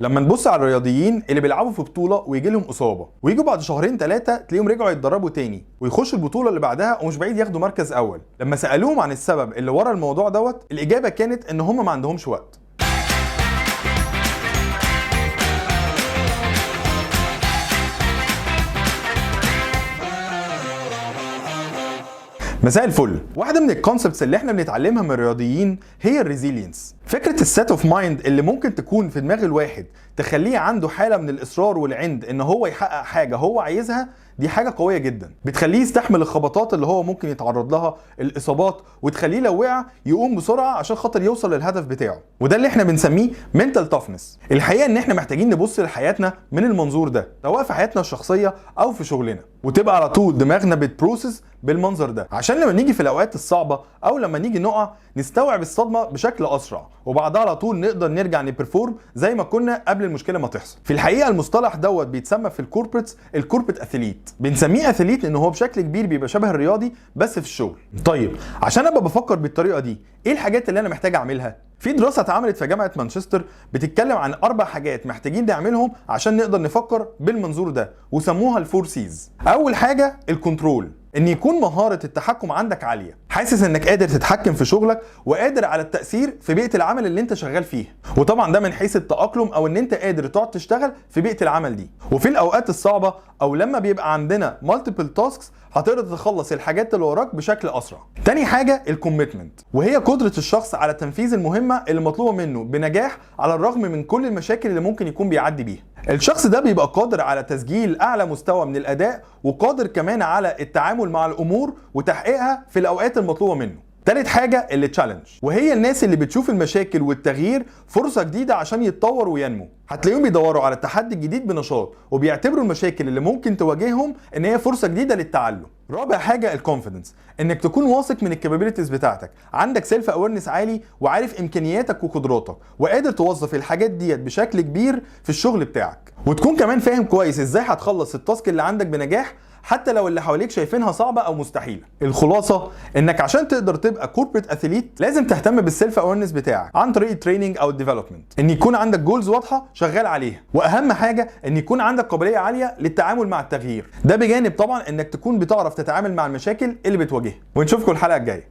لما نبص على الرياضيين اللي بيلعبوا في بطوله ويجي لهم اصابه ويجوا بعد شهرين ثلاثه تلاقيهم رجعوا يتدربوا تاني ويخشوا البطوله اللي بعدها ومش بعيد ياخدوا مركز اول. لما سالوهم عن السبب اللي ورا الموضوع دوت الاجابه كانت ان هم ما عندهمش وقت. مساء الفل. واحده من الكونسبتس اللي احنا بنتعلمها من الرياضيين هي الريزيلينس. فكره السيت اوف مايند اللي ممكن تكون في دماغ الواحد تخليه عنده حاله من الاصرار والعند ان هو يحقق حاجه هو عايزها، دي حاجه قويه جدا بتخليه يستحمل الخبطات اللي هو ممكن يتعرض لها، الاصابات، وتخليه لو وقع يقوم بسرعه عشان خاطر يوصل للهدف بتاعه. وده اللي احنا بنسميه منتال تافنس. الحقيقه ان احنا محتاجين نبص لحياتنا من المنظور ده، سواء في حياتنا الشخصيه او في شغلنا، وتبقى على طول دماغنا بتبروسس بالمنظر ده عشان لما نيجي في الاوقات الصعبه او لما نيجي نقع نستوعب الصدمه بشكل اسرع، وبعدها على طول نقدر نرجع نبرفورم زي ما كنا قبل المشكله ما تحصل. في الحقيقه المصطلح دوت بيتسمى في الكوربريتس الكوربريت اثليت. بنسميه اثليت لان هو بشكل كبير بيبقى شبه الرياضي بس في الشغل. طيب عشان ابقى بفكر بالطريقه دي، ايه الحاجات اللي انا محتاج اعملها؟ في دراسه اتعملت في جامعه مانشستر بتتكلم عن 4 حاجات محتاجين نعملهم عشان نقدر نفكر بالمنظور ده، وسموها الفور سيز. اول حاجه الكنترول، ان يكون مهارة التحكم عندك عالية، حاسس انك قادر تتحكم في شغلك وقادر على التأثير في بيئة العمل اللي انت شغال فيها. وطبعا ده من حيث التأقلم او ان انت قادر تقعد تشتغل في بيئة العمل دي. وفي الاوقات الصعبة او لما بيبقى عندنا مالتيبل تاسكس هتقدر تخلص الحاجات اللي وراك بشكل اسرع. تاني حاجة الكوميتمنت، وهي قدرة الشخص على تنفيذ المهمة اللي مطلوبة منه بنجاح على الرغم من كل المشاكل اللي ممكن يكون بيعدي بيها. الشخص ده بيبقى قادر على تسجيل اعلى مستوى من الاداء، وقادر كمان على التعامل مع الامور وتحقيقها في الاوقات المطلوبة منه. تالت حاجة اللي تشالنج، وهي الناس اللي بتشوف المشاكل والتغيير فرصة جديدة عشان يتطور وينمو. هتلاقيهم بيدوروا على التحدي الجديد بنشاط، وبيعتبروا المشاكل اللي ممكن تواجههم ان هي فرصة جديدة للتعلم. رابع حاجة الكونفيدنس، انك تكون واثق من الكابابيلتيز بتاعتك، عندك سيلف اويرنس عالي وعارف امكانياتك وقدراتك، وقادر توظف الحاجات ديت بشكل كبير في الشغل بتاعك. وتكون كمان فاهم كويس ازاي هتخلص التاسك اللي عندك بنجاح حتى لو اللي حواليك شايفينها صعبه او مستحيله. الخلاصه انك عشان تقدر تبقى كوربريت اثليت لازم تهتم بالسيلف اويرنس بتاعك عن طريق التريننج او الديفلوبمنت، ان يكون عندك جولز واضحه شغال عليها، واهم حاجه ان يكون عندك قابليه عاليه للتعامل مع التغيير. ده بجانب طبعا انك تكون بتعرف تتعامل مع المشاكل اللي بتواجهها. ونشوفكم الحلقه الجايه.